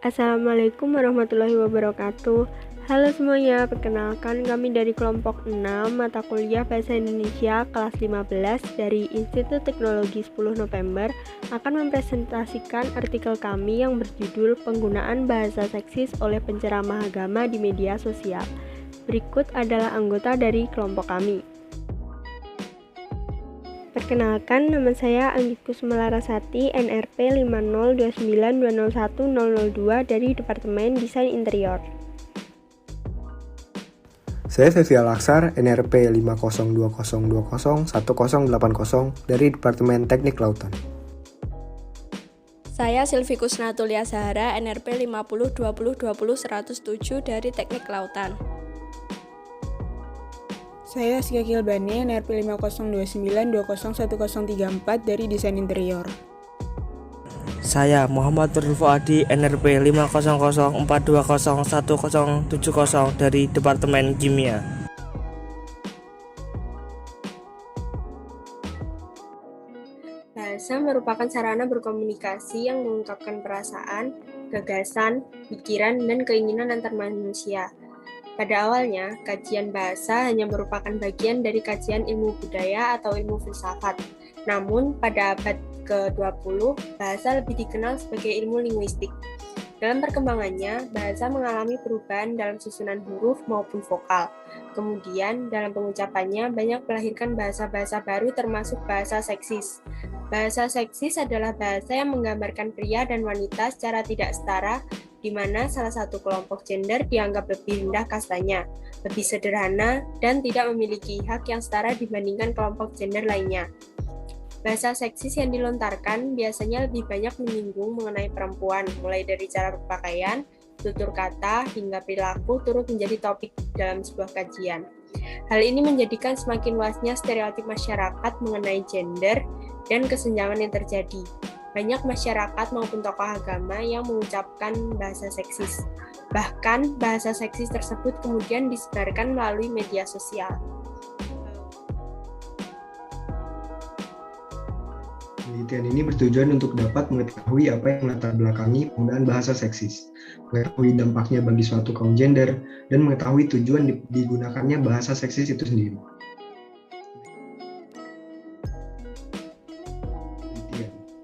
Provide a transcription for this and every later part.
Assalamualaikum warahmatullahi wabarakatuh. Halo semuanya, perkenalkan kami dari kelompok 6 mata kuliah Bahasa Indonesia kelas 15 dari Institut Teknologi 10 November akan mempresentasikan artikel kami yang berjudul Penggunaan Bahasa Seksis oleh Penceramah Agama di Media Sosial. Berikut adalah anggota dari kelompok kami. Perkenalkan, nama saya Anggit Kusmelarasati, NRP 50292010002 dari Departemen Desain Interior. Saya Fevi Alaksar, NRP 50202010080 dari Departemen Teknik Lautan. Saya Silvi Kusnatulia Zahara, NRP 5020200107 dari Teknik Lautan. Saya Askia Kilbani, NRP 5029201034 dari Desain Interior. Saya Muhammad Nurul Fuadi, NRP 50042011070 dari Departemen Kimia. Bahasa merupakan sarana berkomunikasi yang mengungkapkan perasaan, gagasan, pikiran, dan keinginan antar manusia. Pada awalnya, kajian bahasa hanya merupakan bagian dari kajian ilmu budaya atau ilmu filsafat. Namun, pada abad ke-20, bahasa lebih dikenal sebagai ilmu linguistik. Dalam perkembangannya, bahasa mengalami perubahan dalam susunan huruf maupun vokal. Kemudian, dalam pengucapannya banyak melahirkan bahasa-bahasa baru termasuk bahasa seksis. Bahasa seksis adalah bahasa yang menggambarkan pria dan wanita secara tidak setara, di mana salah satu kelompok gender dianggap lebih rendah kastanya, lebih sederhana, dan tidak memiliki hak yang setara dibandingkan kelompok gender lainnya. Bahasa seksis yang dilontarkan biasanya lebih banyak menyinggung mengenai perempuan, mulai dari cara berpakaian, tutur kata, hingga perilaku turut menjadi topik dalam sebuah kajian. Hal ini menjadikan semakin luasnya stereotip masyarakat mengenai gender dan kesenjangan yang terjadi. Banyak masyarakat maupun tokoh agama yang mengucapkan bahasa seksis. Bahkan, bahasa seksis tersebut kemudian disebarkan melalui media sosial. Penelitian ini bertujuan untuk dapat mengetahui apa yang melatar belakangi penggunaan bahasa seksis, mengetahui dampaknya bagi suatu kaum gender, dan mengetahui tujuan digunakannya bahasa seksis itu sendiri.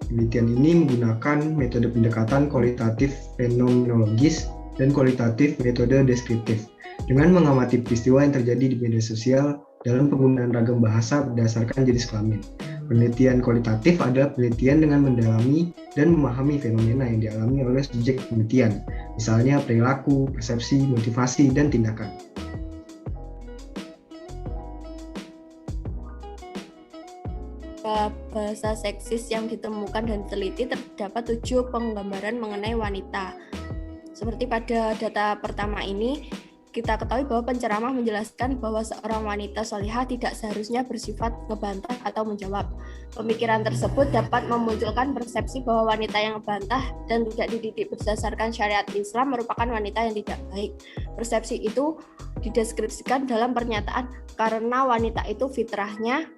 Penelitian ini menggunakan metode pendekatan kualitatif fenomenologis dan kualitatif metode deskriptif dengan mengamati peristiwa yang terjadi di media sosial dalam penggunaan ragam bahasa berdasarkan jenis kelamin. Penelitian kualitatif adalah penelitian dengan mendalami dan memahami fenomena yang dialami oleh subjek penelitian, misalnya perilaku, persepsi, motivasi, dan tindakan. Bahasa seksis yang ditemukan dan diteliti terdapat 7 penggambaran mengenai wanita. Seperti pada data pertama ini, kita ketahui bahwa penceramah menjelaskan bahwa seorang wanita sholihah tidak seharusnya bersifat ngebantah atau menjawab. Pemikiran tersebut dapat memunculkan persepsi bahwa wanita yang ngebantah dan tidak dididik berdasarkan syariat Islam merupakan wanita yang tidak baik. Persepsi itu dideskripsikan dalam pernyataan karena wanita itu fitrahnya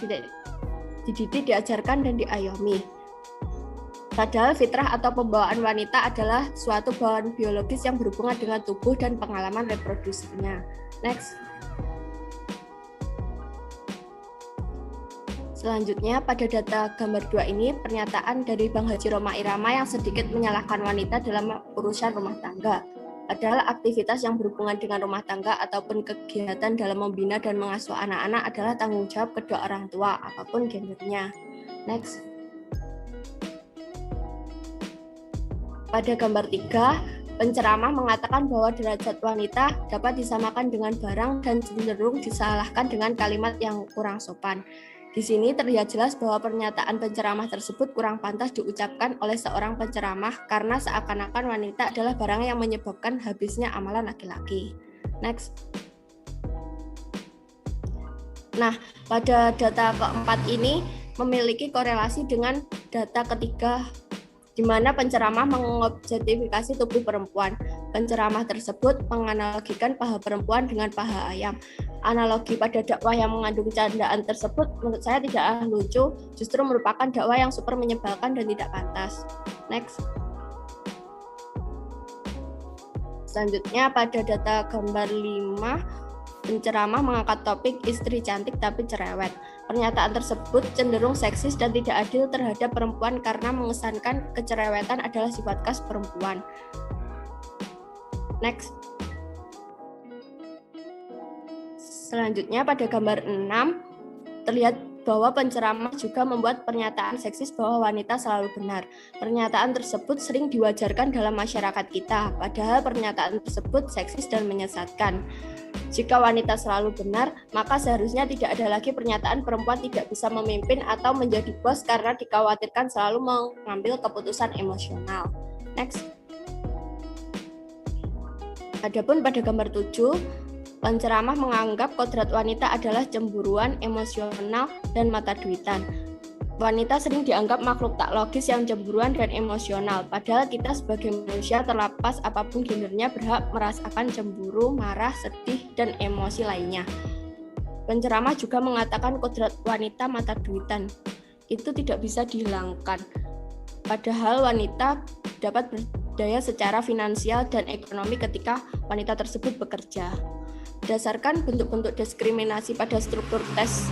tidak dididik, diajarkan, dan diayomi. Padahal fitrah atau pembawaan wanita adalah suatu bawaan biologis yang berhubungan dengan tubuh dan pengalaman reproduksinya. Next. Selanjutnya, pada data gambar 2 ini, pernyataan dari Bang Haji Roma Irama yang sedikit menyalahkan wanita dalam urusan rumah tangga. Padahal aktivitas yang berhubungan dengan rumah tangga ataupun kegiatan dalam membina dan mengasuh anak-anak adalah tanggung jawab kedua orang tua, apapun gendernya. Next. Pada gambar 3, penceramah mengatakan bahwa derajat wanita dapat disamakan dengan barang dan cenderung disalahkan dengan kalimat yang kurang sopan. Di sini terlihat jelas bahwa pernyataan penceramah tersebut kurang pantas diucapkan oleh seorang penceramah karena seakan-akan wanita adalah barang yang menyebabkan habisnya amalan laki-laki. Next. Nah, pada data keempat ini memiliki korelasi dengan data ketiga, di mana penceramah mengobjektifikasi tubuh perempuan. Penceramah tersebut menganalogikan paha perempuan dengan paha ayam. Analogi pada dakwah yang mengandung candaan tersebut menurut saya tidak lucu, justru merupakan dakwah yang super menyebalkan dan tidak pantas. Next. Selanjutnya pada data gambar 5, penceramah mengangkat topik istri cantik tapi cerewet. Pernyataan tersebut cenderung seksis dan tidak adil terhadap perempuan karena mengesankan kecerewetan adalah sifat khas perempuan. Next. Selanjutnya pada gambar 6 terlihat bahwa penceramah juga membuat pernyataan seksis bahwa wanita selalu benar. Pernyataan tersebut sering diwajarkan dalam masyarakat kita, padahal pernyataan tersebut seksis dan menyesatkan. Jika wanita selalu benar, maka seharusnya tidak ada lagi pernyataan perempuan tidak bisa memimpin atau menjadi bos karena dikhawatirkan selalu mengambil keputusan emosional. Next. Adapun pada gambar 7, penceramah menganggap kodrat wanita adalah cemburuan, emosional, dan mata duitan. Wanita sering dianggap makhluk tak logis yang cemburuan dan emosional, padahal kita sebagai manusia terlepas apapun gendernya berhak merasakan cemburu, marah, sedih, dan emosi lainnya. Penceramah juga mengatakan kodrat wanita mata duitan itu tidak bisa dihilangkan, padahal wanita dapat berdaya secara finansial dan ekonomi ketika wanita tersebut bekerja. Berdasarkan bentuk-bentuk diskriminasi pada struktur tes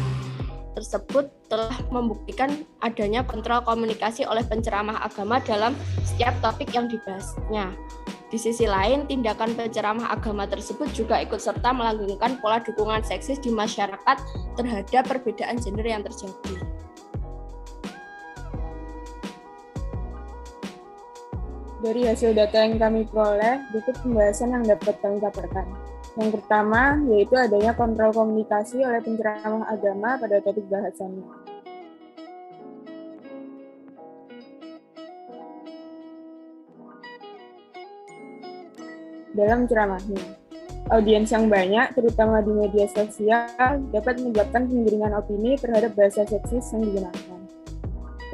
tersebut telah membuktikan adanya kontrol komunikasi oleh penceramah agama dalam setiap topik yang dibahasnya. Di sisi lain, tindakan penceramah agama tersebut juga ikut serta melanggengkan pola dukungan seksis di masyarakat terhadap perbedaan gender yang terjadi. Dari hasil data yang kami peroleh, berikut pembahasan yang dapat kami paparkan. Yang pertama, yaitu adanya kontrol komunikasi oleh penceramah agama pada topik bahasannya. Dalam ceramahnya, audiens yang banyak, terutama di media sosial, dapat menyebabkan penggiringan opini terhadap bahasa seksis yang digunakan.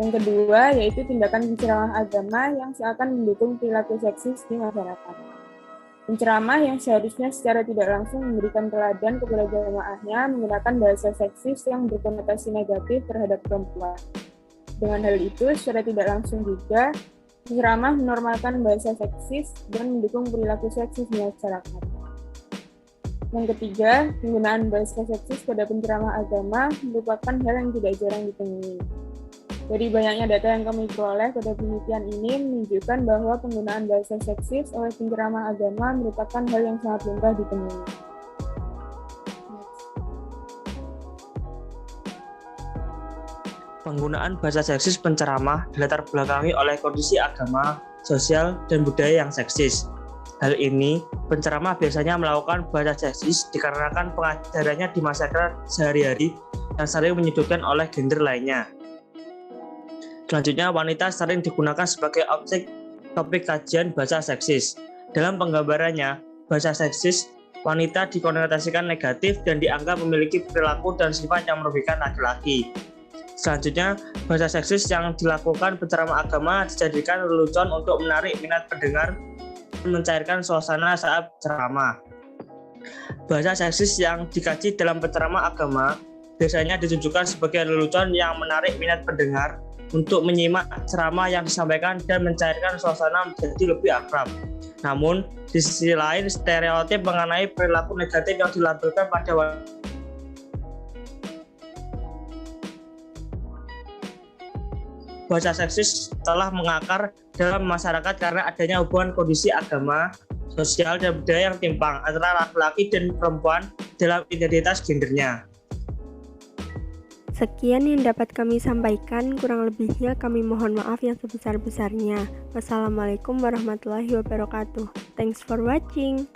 Yang kedua, yaitu tindakan penceramah agama yang seakan mendukung perilaku seksis di masyarakat. Penceramah yang seharusnya secara tidak langsung memberikan teladan kepada jamaahnya menggunakan bahasa seksis yang berkonotasi negatif terhadap perempuan. Dengan hal itu, secara tidak langsung juga, penceramah menormalkan bahasa seksis dan mendukung perilaku seksis di masyarakat. Yang ketiga, penggunaan bahasa seksis pada penceramah agama merupakan hal yang tidak jarang ditemui. Dari banyaknya data yang kami peroleh pada penelitian ini menunjukkan bahwa penggunaan bahasa seksis oleh penceramah agama merupakan hal yang sangat lumrah ditemui. Penggunaan bahasa seksis penceramah dilatar belakangi oleh kondisi agama, sosial, dan budaya yang seksis. Hal ini, penceramah biasanya melakukan bahasa seksis dikarenakan pengajarannya di masyarakat sehari-hari yang sering menyudutkan oleh gender lainnya. Selanjutnya, wanita sering digunakan sebagai objek topik kajian bahasa seksis. Dalam penggambarannya, bahasa seksis, wanita dikonotasikan negatif dan dianggap memiliki perilaku dan sifat yang merugikan laki-laki. Selanjutnya, bahasa seksis yang dilakukan penceramah agama dijadikan lelucon untuk menarik minat pendengar dan mencairkan suasana saat ceramah. Bahasa seksis yang dikaji dalam penceramah agama biasanya ditunjukkan sebagai lelucon yang menarik minat pendengar untuk menyimak ceramah yang disampaikan dan mencairkan suasana menjadi lebih akrab. Namun, di sisi lain, stereotip mengenai perilaku negatif yang dilampirkan pada bahasa seksis telah mengakar dalam masyarakat karena adanya hubungan kondisi agama, sosial, dan budaya yang timpang antara laki-laki dan perempuan dalam identitas gendernya. Sekian yang dapat kami sampaikan, kurang lebihnya kami mohon maaf yang sebesar-besarnya. Wassalamualaikum warahmatullahi wabarakatuh. Thanks for watching.